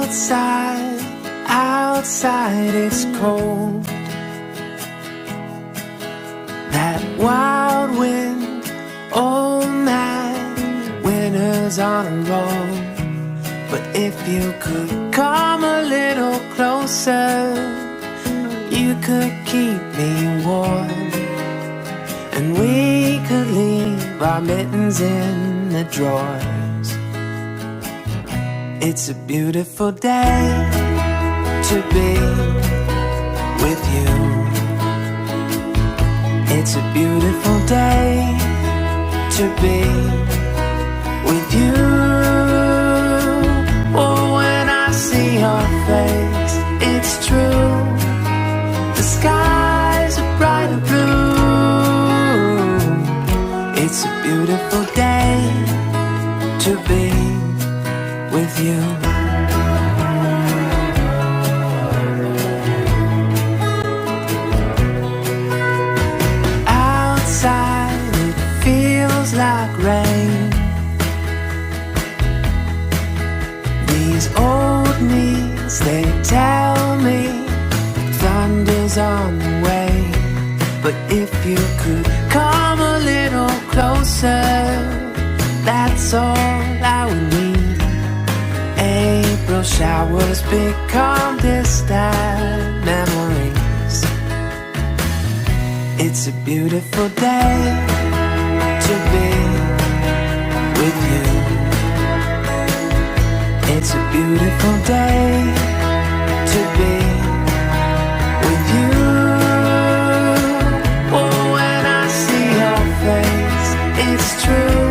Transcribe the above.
Outside, outside it's cold. That wild wind, oh man, winter's on a roll. But if you could come a little closer, you could keep me warm, and we could leave our mittens in the drawers. It's a beautiful day to be with you. It's a beautiful day to be with you. Oh, when I see your face, it's true. The skies are bright and blue. It's a beautiful day to be with you. Outside it feels like rain. These old knees, they tell me thunder's on the way. But if you could come a little closer, that's all I would need. April showers become distant memories. It's a beautiful day to be with you. It's a beautiful day to be with you. Oh, when I see your face, it's true.